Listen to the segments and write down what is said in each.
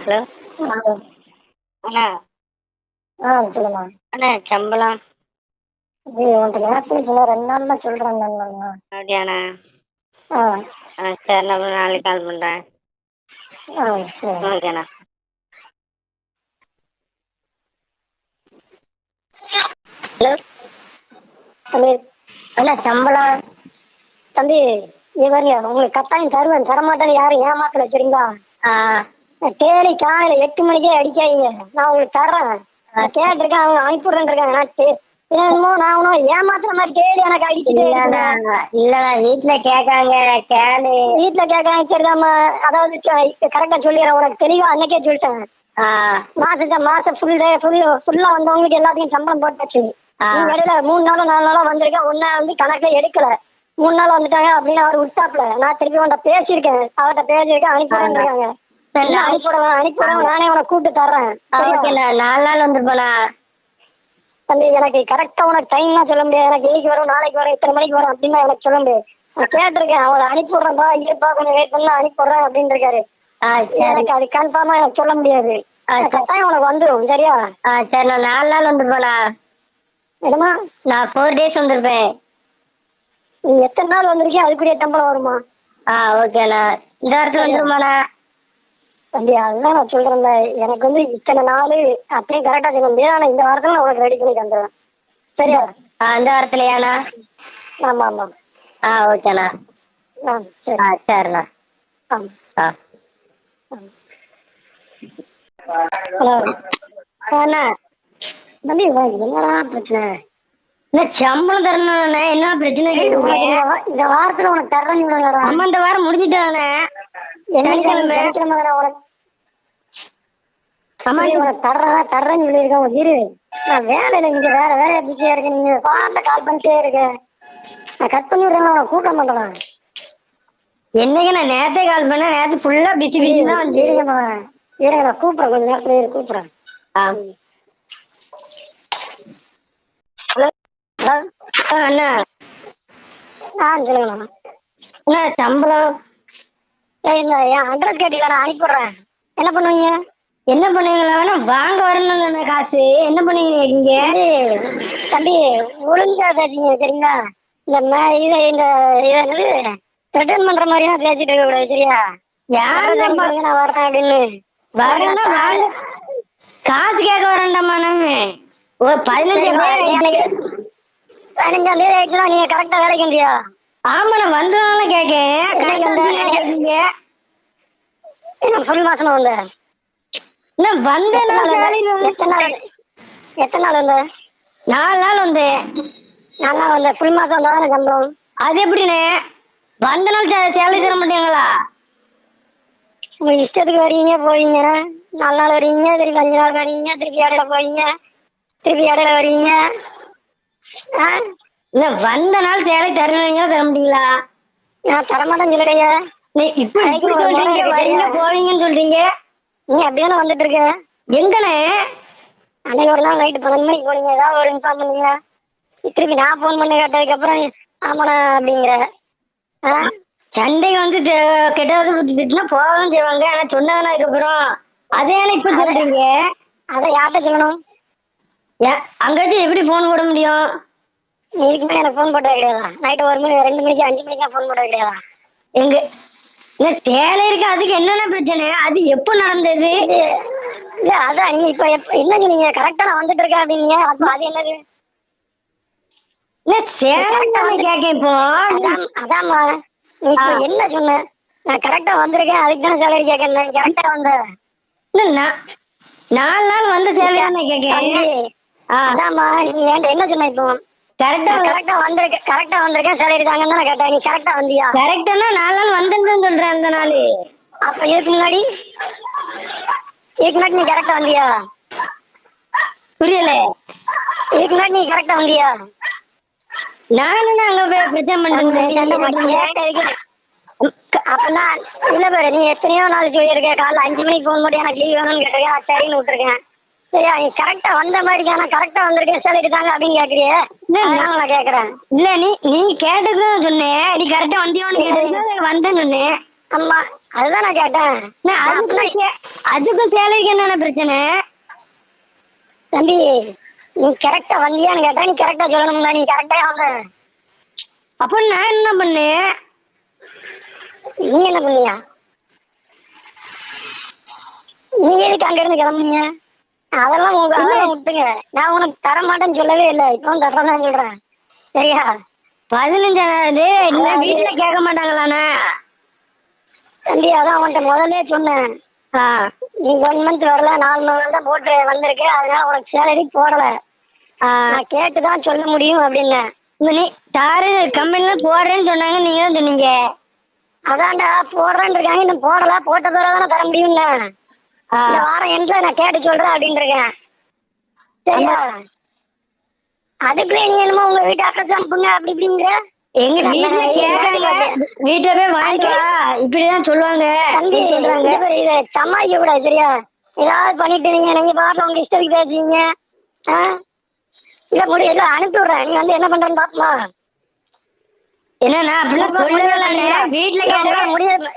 Hello hello. அண்ணா. சொல்லுங்க. அண்ணா சம்பளம் உன்கிட்ட நேரத்துல சொன்ன 2 நாள் தான் சொல்றேன். அப்படியாண்ணா? ஆ சரி, நான் நாளைக்கு கால் பண்ணுறேன். சரி. ஓகேண்ணா. ஹலோ தம்பி, அண்ணா சம்பளம் தம்பி, நீ பாருங்க, உங்களுக்கு கட்டாயம் தருவேன், தரமாட்டேன்னு யாரும் ஏமாத்தல, சரிங்களா? தேடி காலையில 8 மணிக்கே அடிக்காதீங்க, நான் உங்களுக்கு தர்றேன். நான் கேட்டிருக்கேன், அவங்க அனுப்பிடுறேன் இருக்காங்க. என்னமோ நான் ஒன்றும் ஏமாத்துற மாதிரி தேடி எனக்கு அடிச்சுட்டு இல்லண்ணா, வீட்டுல கேட்காங்க. வீட்டுல கேட்காங்க, சரிதாம்மா. அதாவது கரெக்டா சொல்லிடுறேன், உனக்கு தெளிவா அன்னைக்கே சொல்லிட்டேன். மாசம் ஃபுல்லா வந்தவங்களுக்கு எல்லாத்தையும் சம்பளம் போட்டாச்சு. இடையில 3 நாளோ 4 நாளோ வந்திருக்கேன், ஒன்னா வந்து கணக்குல எடுக்கல. 3 நாள் வந்துட்டாங்க அப்படின்னு அவர் விட்டாப்ல. நான் திருப்பி உன்ட்ட பேசியிருக்கேன், அவர்கிட்ட பேசியிருக்கேன், அனுப்பிடுறேன் இருக்காங்க. அனுப்பிவிடுவேன், நானே உனக்கு கூப்பிட்டு தர்றேன். 4 நாள் வந்துருப்பானா தம்பி? எனக்கு கரெக்டா உனக்கு டைம்லாம் சொல்ல முடியாது. எனக்கு இன்னைக்கு வரும், நாளைக்கு வரும், இத்தனை மணிக்கு வரும் அப்படின்னு எனக்கு சொல்ல முடியாது. நான் கேட்டிருக்கேன், அவளை அனுப்பிவிடுறேன்ப்பா, இல்லப்பா கொஞ்சம் வெயிட் பண்ணா அனுப்பிடுறேன் அப்படின்னு இருக்காரு. எனக்கு அது கன்ஃபார்மா எனக்கு சொல்ல முடியாது. கட்டாயம் உனக்கு வந்துடும், சரியா? சரி, நான் 4 நாள் வந்துருப்பேனா? என்னமா? நான் 4 days வந்திருப்பேன். நீ எத்தனை நாள் வந்திருக்கீங்க, அதுக்குரிய சம்பளம் வருமா? ஓகேண்ணா. இந்த வாரத்தில் வந்துருமாண்ணா? தம்பி, அதுதான் நான் சொல்றேன்ல, எனக்கு வந்து இத்தனை நாள் அப்படியே கரெக்டா சொல்ல முடியாது. ஆனா இந்த வாரத்துல நான் உனக்கு ரெடி பண்ணி தந்துடுறேன், சரியா? இந்த வாரத்துலயாண்ணா? ஆமா ஆமா. ஓகேண்ணா. சரி. சரிண்ணா. ஹலோ. அண்ணா தம்பி, என்னடா பிரச்சனை? சம்பளம் தரணும்ண்ணே, என்ன பிரச்சனை? இந்த வாரத்துல உனக்கு தர்றேன்னு அம்மா, இந்த வாரம் முடிஞ்சிட்டாண்ணே. சனிக்கிழமை உனக்கு தர்றேன்னு சொல்லியிருக்கேன். இரு, நான் வேலையில இங்க வேற வேலையா பிஸியா இருக்கேன். நீங்க பாட்ட கால் பண்ணிட்டே இருக்கேன், நான் கட் பண்ணி விடுறேன், உனக்கு கூட்டம் பண்றேன். என்னைக்கு நான் நேரத்தே கால் பண்ண, நேரத்து ஃபுல்லா பிஸி தான் வந்து. இருங்க, நான் கூப்பிட்றேன், கொஞ்சம் நேரத்துல கூப்பிட்றேன். ஹலோ. அண்ணா. சொல்லுங்கண்ணா. அண்ணா சம்பளம் என் அட்ரஸ் கேட்டீங்களா? நான் அனுப்பிடுறேன். என்ன பண்ணுவீங்க? என்ன பண்ணுவீங்களா? வேணா வாங்க வரணும் காசு. என்ன பண்ணுவீங்க இங்க? தம்பி, ஒழுங்கா பேசிங்க, சரிங்களா? இந்த இதை ரிட்டர்ன் பண்ற மாதிரியா பேசிட்டு இருக்க கூடாது, சரியா? யாரு நான் வரேன் அப்படின்னு வரேன்னா வாங்க. காசு கேட்க வரேன்டாமா. நாங்க 15 தேதி ஆயிடுச்சுன்னா நீங்க கரெக்டா வேலைக்கு வந்தியா? ஆமா, நான் வந்ததுனால கேட்கேன். ஃபுல் மாசமா வந்தேன். எத்தனை நாள் வந்த? 4 நாள் வந்தேன். 4 நாள் வந்தேன். ஃபுல் மாசம் வந்தாதானே சம்பளம்? அது எப்படிண்ணே? வந்த நாள் சேலரி தர மாட்டீங்களா? உங்க இஷ்டத்துக்கு வரீங்க போவீங்க. 4 நாள் வரீங்க, திருப்பி 5 நாள் வரீங்க, திருப்பி இடையில போவீங்க, திருப்பி இடையில வரீங்க. வந்த நாள் சேலரி தருவீங்களா தர மாட்டீங்களா? நான் தரமாட்டேன்னு சொல்லலையா? இப்ப சொல்றீங்க வரீங்க போவீங்கன்னு சொல்றீங்க. நீ அப்படிதானே வந்துட்டு இருக்க? எங்கண்ணே? அன்னைக்கு ஒரு நாள் நைட்டு 12 மணிக்கு போனீங்க, ஏதாவது ஒரு இன்ஃபார்ம் பண்ணீங்க. திருப்பி நான் ஃபோன் பண்ணி கேட்டதுக்கு அப்புறம் ஆமாண்ணா அப்படிங்கிற. சண்டைக்கு வந்து கெட்டது திட்டுனா போகதான் செய்வாங்க. ஆனா சொன்னாங்கன்னா இதுக்கப்புறம் அதே இப்ப சொல்றீங்க. அதை யார்கிட்ட சொல்லணும்? அங்காச்சும் எப்படி போன் போட முடியும்? நீ இதுக்குமே எனக்கு ஃபோன் போட்டது கிடையாதா? நைட்டு 1 மணி 2 மணிக்கு 5 மணிக்கா ஃபோன் போட்டது கிடையாதா? எங்க சேலை இருக்கு, அதுக்கு என்னென்ன பிரச்சனை? அது எப்போ நடந்தது? இல்ல அதான் நீங்க இப்ப என்ன சொன்னீங்க? கரெக்டா நான் வந்துட்டு இருக்கேன் அப்படின்னீங்க. அப்ப அது என்னது? கேட்க இப்போ அதான்மா, நீ இப்ப என்ன சொன்ன? நான் கரெக்டா வந்திருக்கேன், அதுக்கு தானே சேலரி கேட்கறேன். கரெக்டா வந்த 4 நாள் வந்து சேலரி கேட்க. அதான்மா, நீ என்கிட்ட என்ன சொன்ன? இப்போ கரெக்டா வந்திருக்கேன் சேலரி தாங்கன்னு தான் கேட்டேன். நீ கரெக்டா வந்தியா? கரெக்டானா 4 நாள் வந்தேன்னு சொல்றேன். அந்த நாள் அப்ப இதுக்கு முன்னாடி நீ கரெக்டா வந்தியா? புரியல. இதுக்கு முன்னாடி நீ கரெக்டா வந்தியா? நானும் அங்க போய் பிரச்சனை பண்றேன். அப்பனா இல்ல பாரு, நீ எத்தனையோ நாள் சொல்லியிருக்க, காலைல 5 மணிக்கு போன் போட்டு எனக்கு லீவ் வேணும்னு கேட்டிருக்கேன், சரின்னு விட்டுருக்கேன். சரியா? நீ கரெக்டா வந்த மாதிரி கரெக்டா வந்திருக்கேன் சேலரி தாங்க அப்படின்னு கேக்குறியே, நான் கேக்குறேன். இல்ல நீ கேட்டதுதான் சொன்னேன். நீ கரெக்டா வந்தியோன்னு கேட்டது வந்தேன்னு சொன்னேன். ஆமா அதுதான் நான் கேட்டேன். அதுக்கும் சேலரிக்கு என்னென்ன பிரச்சனை தம்பி? நீ கரெக்டா வந்தியான்னு கேட்டா நீ கரெக்டா சொல்லணும்ல. நீ கரெக்டா வந்த. அப்ப நான் என்ன பண்ணேன்? நீ என்ன பண்ணியா? நீ எதுக்கு அங்க இருந்து கிளம்புங்க? அதெல்லாம் அதெல்லாம் விட்டுங்க. நான் உனக்கு தர மாட்டேன்னு சொல்லவே இல்லை. இப்போ தரதான் சொல்றேன். சரியா? 15,000 வீட்டுல கேட்க மாட்டாங்களாண்ணே? தம்பி அதான் உன்கிட்ட முதல்ல சொன்னேன். நீ 1 மந்த் வரல, 4 மந்த் தான் போட்டு வந்திருக்கு. அதனால உனக்கு சேலரி போடல. நான் கேட்டுதான் சொல்ல முடியும் அப்படின்னு. நீ தாரு கம்பெனில போடுறேன்னு சொன்னாங்க, நீங்க தான் சொன்னீங்க. அதான்டா போடுறேன்னு இருக்காங்க. இன்னும் போடல. போட்ட பிறகு தானே தர முடியும்ல. இந்த வாரம் எண்ட்ல நான் கேட்டு சொல்றேன் அப்படின்னு இருக்கேன். சரியா? அதுக்குள்ளே நீ என்னமோ உங்க வீட்டு அட்ரஸ் அனுப்புங்க அப்படி இப்படிங்கிற. எங்க வீட்டுல கேட்காங்க, வீட்டுல போய் வாங்கிட்டு வா இப்படிதான் சொல்லுவாங்க. இதை சமாளிக்க கூடாது. சரியா? ஏதாவது பண்ணிட்டு நீங்க பாட்டு உங்க இஷ்டத்துக்கு பேசுவீங்க. இல்ல முடியல, அனுப்பி விடுறேன். நீ வந்து என்ன பண்றேன்னு பாப்பா. என்னன்னா அப்படிலாம் சொல்லலாம். வீட்டுல கேட்டா முடியாது.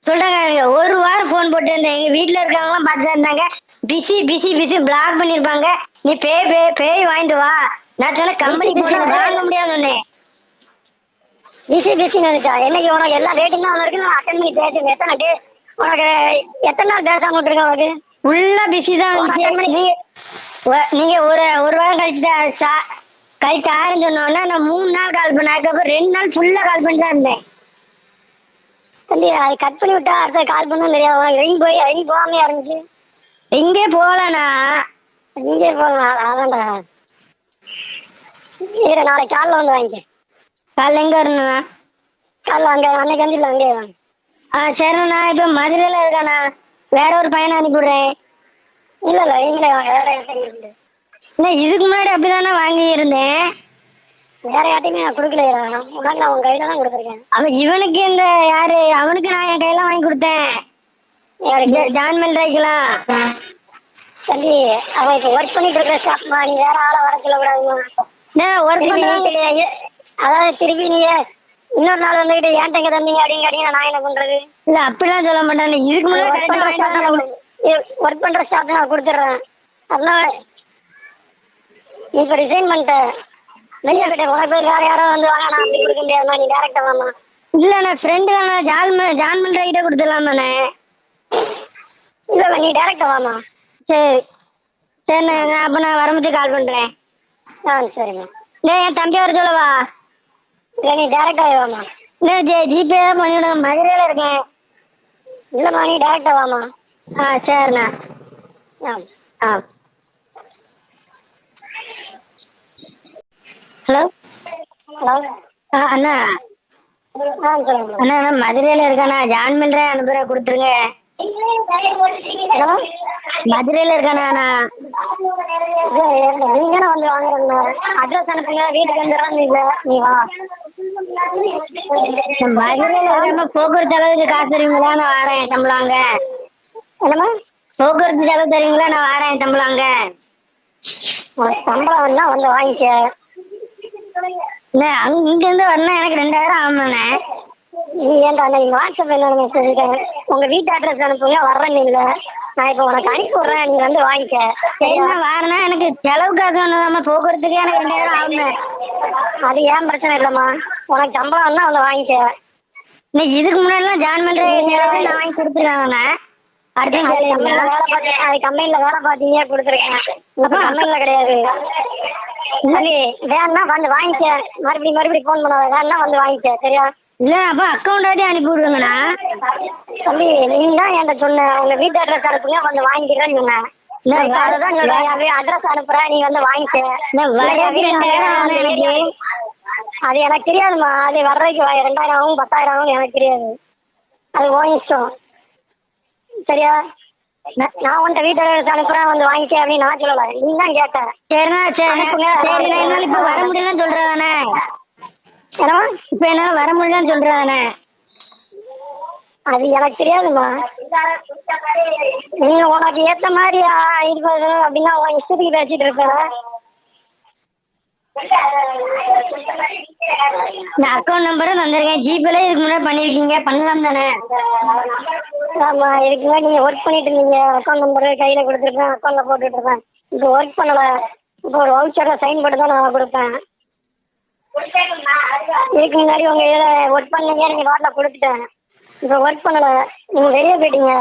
சொல்றாங்க, ஒரு வாரம் போன் போட்டு இருந்தேன். எங்க வீட்டுல இருக்கவங்க பார்த்துட்டு இருந்தாங்க. பிசி பிசி பிசி பிளாக் பண்ணிருப்பாங்க. நீ பேய் வாங்கிட்டு வா. நான் சொன்ன கம்பெனி போன வாங்க முடியாது. பிசி பிசி நினைச்சா என்னைக்கு உனக்கு எல்லா ரேட்டிங் தான் இருக்கு. நான் அட்டன் பண்ணி பேசுங்க. எத்தனை டே உனக்கு எத்தனை நாள் பேசாம விட்டுருக்கேன் உனக்கு? ஃபுல்லா பிசி தான். நீங்க ஒரு வாரம் கழிச்சு ஆரஞ்சு சொன்னோன்னா நான் 3 நாள் கால் பண்ணேன். அதுக்கப்புறம் 2 நாள் ஃபுல்லா கால் பண்ணி தான் இருந்தேன். தம்பி அது கட் பண்ணி விட்டா அடுத்த கால் பண்ணவும் தெரியாது. எங்க போகாமையா இருந்துச்சு. எங்கே போகலண்ணா? இங்கே போகலாம். அதான்டா. சரி நாளைக்கு காலைல வந்து வாங்கிக்க. காலைல எங்க வரணுண்ணா? காலைல அங்கே அன்னைக்கு வந்துடல. அங்கே வாங்க. சரிண்ணா. இப்போ மதுரையில் இருக்காண்ணா. வேற ஒரு பையனை அனுப்பிவிடுறேன். இல்லை நீங்களே வாங்க. வேற யார்ட்டையும் இருக்கு. இல்லை இதுக்கு முன்னாடி அப்படிதானே வாங்கி இருந்தேன். வேற யார்ட்டையுமே நான் கொடுக்கலையா? முன்னாடி நான் உன் கையில தான் கொடுத்துருக்கேன். அவன் இவனுக்கு இந்த யாரு அவனுக்கு நான் என் கையில வாங்கி கொடுத்தேன். ஜான்மன் ராய்க்கலாம். தம்பி அவன் இப்போ ஒர்க் பண்ணிட்டு இருக்கிற ஸ்டாஃப்மா. நீ வேற ஆளை வர சொல்லக்கூடாதுமா. ஒர்க் பண்ணி அதாவது திருப்பி நீ இன்னொரு நாள் வந்துகிட்டு ஏன்ட்ட இங்க தந்தீங்க அப்படிங்க நான் என்ன பண்றது? இல்ல அப்படிலாம் சொல்ல மாட்டேன். இதுக்கு முன்னாடி ஒர்க் பண்ற ஸ்டாஃப் நான் கொடுத்துட்றேன். அதனால நீ இப்போ ரிசைன் பண்ணிட்ட. வெளியே கிட்ட உனக்கு பேர் வேற யாரோ வந்து வாங்க. நான் அப்படி கொடுக்க முடியாதுமா. நீ டேரக்டா வாமா. இல்ல நான் ஃப்ரெண்டு தானே. ஜான்மன் ராய்கிட்ட கொடுத்துடலாம் தானே? இல்ல நீ டேரக்டா வாமா. சரிண்ணே. அப்ப நான் வரும்போது கால் பண்றேன். சரிம்மா. என் தம்பி வர சொல்லவா? இல்லை நீ டேரக்டாவே வாமா. ஜிபே தான் பண்ணிவிடுங்க. மதுரையில இருக்கேன். இல்லைம்மா நீ டேரக்டா வாமா. சரிண்ணா. ஹலோ ஹலோ அண்ணா. சொல்லுங்க அண்ணா மதுரையில இருக்காண்ணா. ஜான்மன் ராய் அனுப்புற கொடுத்துருங்க. மதுரையில இருக்காண்ணா. நீங்க வந்து வாங்குறீங்க. அட்ரஸ் அனுப்புங்க. வீட்டுக்கு வந்துடுறாங்க. நீ வா. மதுரையில இருக்காம போக்குவரத்து அளவுக்கு காசு தருவீங்களா? நான் வரேன் சம்பளாங்க. என்னம்மா? போக்குவரத்து செலவு தருவீங்களா? நான் வரேன் சம்பளாங்க. சம்பளம் வேணா வந்து வாங்கிக்க. இங்க இருந்து வரணும். எனக்கு 2000 ஆமாண்ணே. நீ ஏன்டா நீங்க வாட்ஸ்அப் என்ன மெசேஜ் உங்க வீட்டு அட்ரஸ் அனுப்புங்க. வர்றேன்னு இல்லை. நான் இப்போ உனக்கு அனுப்பி விட்றேன். நீங்க வந்து வாங்கிக்க. சரிண்ணா வரேன்னா. எனக்கு செலவு காசு ஒண்ணுதாம்மா. போக்குவரத்துக்கு எனக்கு 2000 ஆகுமே. அது ஏன் பிரச்சனை இல்லைம்மா. உனக்கு சம்பளம் வேணா வந்து வாங்கிக்க. இதுக்கு முன்னாடிலாம் ஜான்மன் ராய் நான் வாங்கி கொடுத்துருக்காங்கண்ணே. அது கம்பெனில வேலை பார்த்தீங்க கொடுத்துருக்கேன். கம்பெனில கிடையாது. சரி வேணா வந்து வாங்கிக்க. மறுபடியும் ஃபோன் பண்ணாத. வேணா வந்து வாங்கிக்க. சரியா? இல்ல அப்ப அக்கௌண்ட் ஆட்டி அனுப்பி விடுங்கண்ணா. தம்பி நீங்க தான் என்கிட்ட சொன்ன உங்க வீட்டு அட்ரஸ் அனுப்புங்க வந்து வாங்கிக்கிறேன்னு சொன்னேன். அதுதான் சொல்றேன். அட்ரஸ் அனுப்புறேன். நீ வந்து வாங்கிக்க. அது எனக்கு தெரியாதுமா. அது வர்றதுக்கு 2000 ஆகும் 10,000 ஆகும் எனக்கு தெரியாது. அது உன் இஷ்டம். சரியா? நான் உன்கிட்ட வீட்டு அட்ரஸ் அனுப்புறேன் வந்து வாங்கிக்க அப்படின்னு நான் சொல்லல. நீ தான் கேட்ட. சரிண்ணா. இப்ப வர முடியலன்னு சொல்றதானே? என்னமா? இப்ப என்ன வர முடியலன்னு சொல்றதானே? அது எனக்கு தெரியாதுமா. நீ உனக்கு ஏத்த மாதிரி இருப்பது அப்படின்னா உன் இஷ்டத்துக்கு பேசிட்டு இருப்ப. நான் அக்கௌண்ட் நம்பரும் தந்திருக்கேன். ஜிபேல இதுக்கு முன்னாடி பண்ணிருக்கீங்க, பண்ணலாம் தானே? ஆமா, இதுக்கு முன்னாடி நீங்க ஒர்க் பண்ணிட்டு இருந்தீங்க. அக்கௌண்ட் நம்பரு கையில கொடுத்துருப்பேன், அக்கௌண்ட்ல போட்டுட்டு இருப்பேன். இப்போ ஒர்க் பண்ணல. இப்போ ஒரு வவுச்சர்ல சைன் போட்டு தான் நான் கொடுப்பேன். இதுக்கு முன்னாடி உங்க இதுல ஒர்க் பண்ணீங்க, நீங்க வாட்ல கொடுத்துட்டேன். இப்போ ஒர்க் பண்ணல, நீங்க வெளியே போயிட்டீங்க.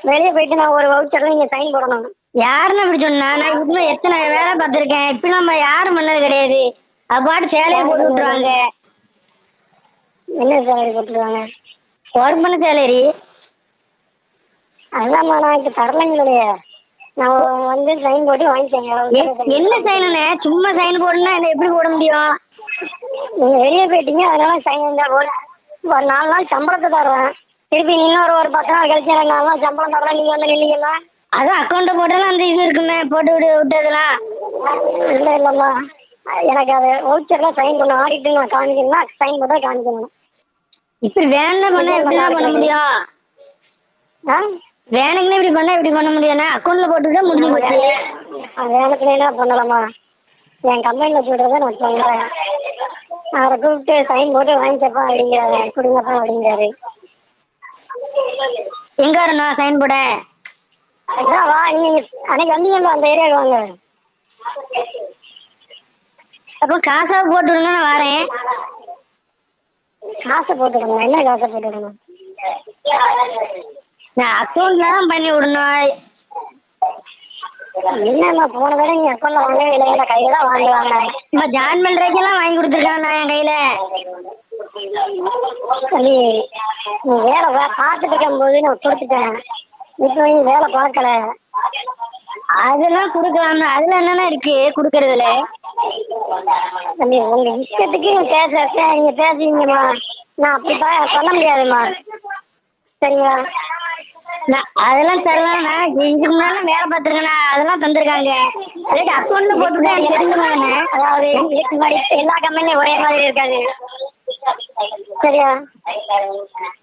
வெளியே போயிட்டு நான் ஒரு வவுச்சர்ல நீங்க சைன் போடணும். யாருன்னு அப்படி சொன்னா? நான் இன்னும் எத்தனை வேலை பார்த்திருக்கேன். இப்படி நம்ம யாரும் பண்ணது கிடையாது. அது பாட்டு சேலையை போட்டு விட்டுருவாங்க. என்ன சேலரி போட்டுருவாங்க? ஒர்க் பண்ண சேலரி. அதாம்மா, நான் இப்போ தரலைங்களே. நான் வந்து சைன் போட்டு வாங்கிக்கோங்க. என்ன சைனுண்ணே? சும்மா சைன் போடணும்னா என்ன எப்படி போட முடியும்? நீங்க வெளியே போயிட்டீங்க, அதனால சைன் ஒரு 4 நாள் சம்பளத்தை தர்றேன். திருப்பி இன்னொரு ஒரு 10 நாள் கழிச்சு எனக்கு 4 நாள் சம்பளம் தரலாம். நீங்க வந்து நின்னீங்களா? அதான் அக்கௌண்ட்டை போட்டாலும் அந்த இது இருக்குமே, போட்டு விட்டதெல்லாம். இல்லம்மா, எனக்கு அது வவுச்சர்லாம் சைன் பண்ண ஆடிட்டு நான் காமிக்கணும்னா சைன் போட்டா காமிக்கணும். இப்படி வேணும் பண்ணா எப்படிலாம் பண்ண முடியும்? வேணுக்குன்னு இப்படி பண்ணா எப்படி பண்ண முடியும்னா? அக்கௌண்ட்ல போட்டுவிட்டா முடிஞ்சு போச்சு. வேணுக்குன்னு என்ன பண்ணலாமா? என் கம்பெனியில் சொல்றதை நான் சொல்றேன். அவரை கூப்பிட்டு சைன் போட்டு வாங்கிக்கப்பா அப்படிங்கிறாரு, கொடுங்கப்பா அப்படிங்கிறாரு. எங்க வரணும் சைன் போட? அதான் வா, நீங்க அன்னைக்கு வந்தீங்கல்ல அந்த ஏரியாவுக்கு வாங்க. அப்போ காசாக போட்டு விடுங்க, நான் வரேன். காசை போட்டுவிடணும். என்ன காசை போட்டுவிடணும்? நான் அக்கௌண்ட்ல தான் பண்ணி விடணும். என்னம்மா, போன தடவை நீங்க அக்கௌண்ட்ல வாங்கவே இல்லை, கையில தான் வாங்குவாங்க. நம்ம ஜாயின் பண்றதுக்கெல்லாம் வாங்கி கொடுத்துருக்காங்க நான் என் கையில. நீ வேலை பார்த்துட்டு இருக்கும்போது நான் கொடுத்துட்டேன். இப்போ நீ வேலை பார்க்கல. அதெல்லாம் கொடுக்கலாம். அதுல என்னென்ன இருக்கு கொடுக்கறதுல? உங்க இஷ்டத்துக்கு நீங்க பேசுவீங்கம்மா. நான் அப்படி சொல்ல முடியாதும்மா. சரிங்களா? அதெல்லாம் தரலாம். இதுக்கு முன்னாடி வேலை பார்த்துருக்கேண்ணா, அதெல்லாம் தந்திருக்காங்க. அதாவது அக்கௌண்ட்ல போட்டுவிட்டா எனக்கு தெரிஞ்சுக்காங்க. அதாவது இதுக்கு முன்னாடி எல்லா கம்பெனியும் ஒரே மாதிரி இருக்காது. சரியா?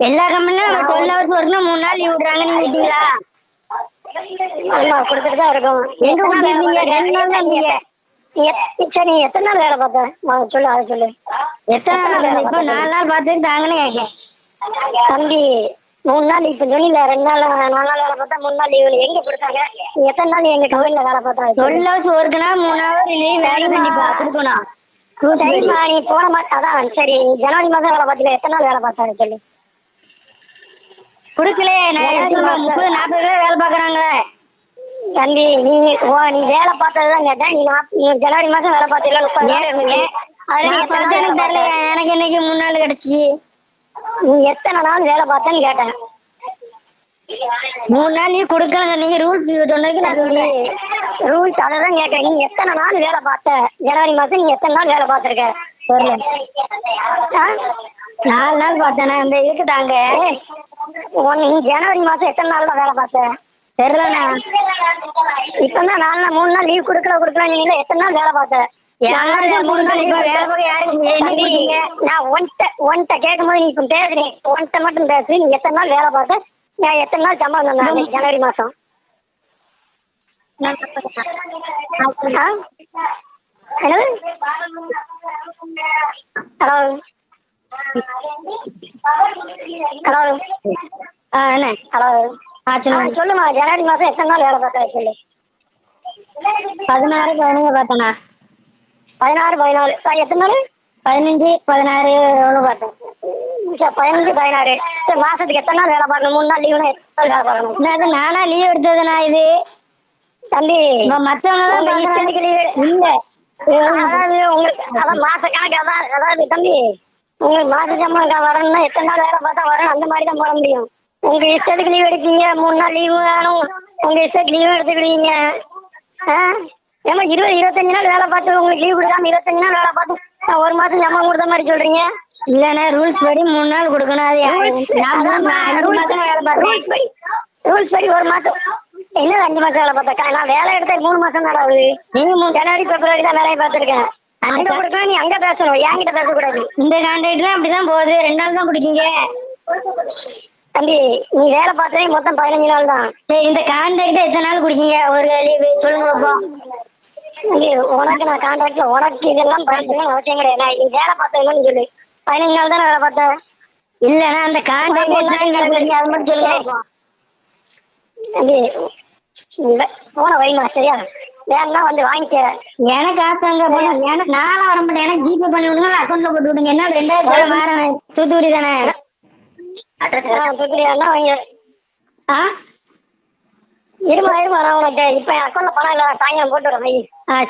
எல்லா கம்பெனிலும் 12 hours ஒர்க்னா 3 நாள் லீவ் விடுறாங்க. நீங்க விட்டீங்களா? ஆமா, கொடுத்துட்டு தான் இருக்கும். எங்க கொடுத்துருக்கீங்க? 2 நாள் தான் நீங்க. சரி, நீ எத்தனை நாள் வேலை பார்த்த சொல்லு, அதை சொல்லு. எத்தனை நாள்? இப்போ 4 நாள் பார்த்துட்டு தாங்கன்னு கேட்கேன். தம்பி, 3 நாள் இப்போ சொன்னீங்க. 2 நாள் 4 நாள் வேலை பார்த்தா 3 நாள் லீவு எங்க கொடுத்தாங்க? நீ எத்தனை நாள் எங்க கம்பெனில வேலை பார்த்தா? 12 hours ஒர்க்னா 3 hour லீவ் வேலை கண்டிப்பா கொடுக்கணும். சரிம்மா, நீ போன மாதம் அதான் சரி ஜனவரி மாதம் வேலை பார்த்தீங்க. எத்தனை நாள் வேலை பார்த்தாங்க சொல்லு. கொடுக்கல. 30-40 பேர் வேலை பார்க்குறாங்க. தம்பி, நீ வேலை பார்த்ததுதான் கேட்டேன். நீ ஜனவரி மாதம் வேலை பார்த்தீங்களா? 30 நாள் இருந்துச்சு. எனக்கு தெரியல. எனக்கு இன்னைக்கு 3 நாள் கிடைச்சி. நீ எத்தனை நாள் வேலை பார்த்தேன்னு கேட்டேன். 3 நாள் நீ கொடுக்கல. நீங்க ரூல்ஸ் சொன்னதுக்கு நான் சொல்றேன். ரூல்ஸ் அதை தான் கேட்கறேன். நீ எத்தனை நாள் வேலை பார்த்த? ஜனவரி மாதம் நீ எத்தனை நாள் வேலை பார்த்துருக்க? 4 நாள் பார்த்தேன். இந்த இதுக்கு தாங்க. நீ ஜனவரி மாதம் எத்தனை நாள் தான் வேலை பார்த்த? தெரியலண்ணா. இப்பதான் 3 நாள் லீவ் கொடுக்கல நீங்க எத்தனை நாள் வேலை பார்த்த? யாருக்கு 3 நாள் இப்ப வேலை பார்க்க யாருக்கு? நான் ஒன்ட்ட கேட்கும்போது நீ இப்ப பேசுறேன். ஒன்ட்ட மட்டும் பேசு. நீ எத்தனை நாள் வேலை பார்த்த? நான் எத்தனை நாள் சம்பளம் தந்தேன் ஜனவரி மாதம்? என்னது? ஹலோ ஹலோ என்ன? ஹலோ சொல்லுமா. ஜனவரி மாதம் எத்தனை நாள் வேலை பார்த்தா சொல்லு. 16 15 பார்த்தேண்ணா. 16 எத்தனை நாள்? 15 16 எவ்வளோ பார்த்தேன்? 15 16. சரி, மாசத்துக்கு எத்தனை நாள் வேலை பார்க்கணும்? 3 நாள் லீவுனா எத்தனை நாள் வேலை பார்க்கணும்? அது நானா லீவ் எடுத்ததுண்ணா இது. தம்பி, மற்றவங்க இல்ல அதாவது உங்களுக்கு அதான் மாச கணக்கு. அதாவது தம்பி, உங்களுக்கு மாச சம்பளம் வரணும்னா எத்தனை நாள் வேலை பார்த்தா வரணும், அந்த மாதிரி தான் போட முடியும். உங்க இஷ்டத்துக்கு லீவ் எடுப்பீங்க. 3 நாள் லீவு வேணும். உங்க இஷ்டத்துக்கு லீவு எடுத்துக்கிடுவீங்க. ஏமா 20-25 நாள் வேலை பார்த்து உங்களுக்கு லீவ் கொடுக்காம 25 நாள் வேலை பார்த்து ஒரு மாசம் சம்பளம் கொடுத்த மாதிரி சொல்றீங்க. இல்லண்ணா, ரூல்ஸ் படி 3 நாள் கொடுக்கணும். அது ரூல்ஸ் படி ஒரு மாசம். என்ன 5 மாசம் வேலை பார்த்தா? நான் வேலை எடுத்த 3 மாசம் தான் ஆகுது. ஜனவரி பிப்ரவரி தான் வேலையை பார்த்துருக்கேன். அங்க கொடுக்கணும். நீ அங்க பேசணும், என்கிட்ட பேசக்கூடாது. இந்த கான்ட்ராக்ட்லாம் அப்படிதான் போகுது. 2 நாள் தான் கொடுக்கீங்க. தம்பி, நீ வேலை பார்த்ததே மொத்தம் 15 நாள் தான். சரி, இந்த கான்ட்ராக்ட் எத்தனை நாள் கொடுக்கீங்க? ஒரு லீவு சொல்லுங்க பார்ப்போம். தம்பி, உனக்கு நான் கான்ட்ராக்ட்ல உனக்கு இதெல்லாம் படிக்கணும்னு அவசியம் கிடையாது. நான் நீ வேலை பார்த்தேன்னு சொல்லு. 15 நாள் தானே வேலை பார்த்தேன். இல்லன்னா அந்த கான்ட்ராக்ட் அது மட்டும் சொல்லுங்க. தம்பி, போன வைமா சரியா? வேணா வந்து வாங்கிக்க. எனக்கு ஆசைங்க எனக்கு நாளா வர மாட்டேன். எனக்கு ஜிபே பண்ணி விடுங்க, அக்கௌண்ட்ல போட்டு விடுங்க. என்ன 2000 வாரம் தூத்துக்குடி தானே? தூத்துக்குடியா வாங்க. ஆ இருமா நான் உனக்கு இப்ப அக்கௌண்ட்ல பணம் இல்ல, சாயங்காலம் போட்டு விடுறேன் வை.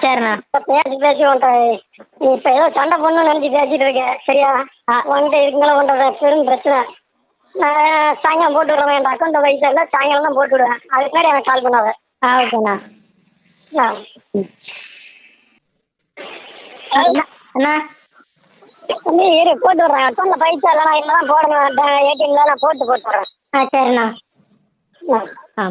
சரிண்ணா. இப்ப பேசி உன்ட்ட நீ இப்ப ஏதோ சண்டை பண்ணணும்னு நினைச்சு பேசிட்டு இருக்க சரியா? உன்கிட்ட இருக்குங்களா உன்ட்ட பெரும் பிரச்சனை. நான் சாயங்காலம் போட்டு விடுறேன். என் அக்கௌண்ட்ல பைசா இல்ல, சாயங்காலம் தான் போட்டு விடுவேன். அதுக்கு முன்னாடி எனக்கு கால் பண்ணாத. ஓகேண்ணா. அண்ணா தம்பி இரு போட்டு விடுறேன். அக்கௌண்ட்ல பைசா இல்ல, நான் இல்லதான் போடணும். ஏடிஎம்ல நான் போட்டு விடுறேன். சரிண்ணா. ஆ.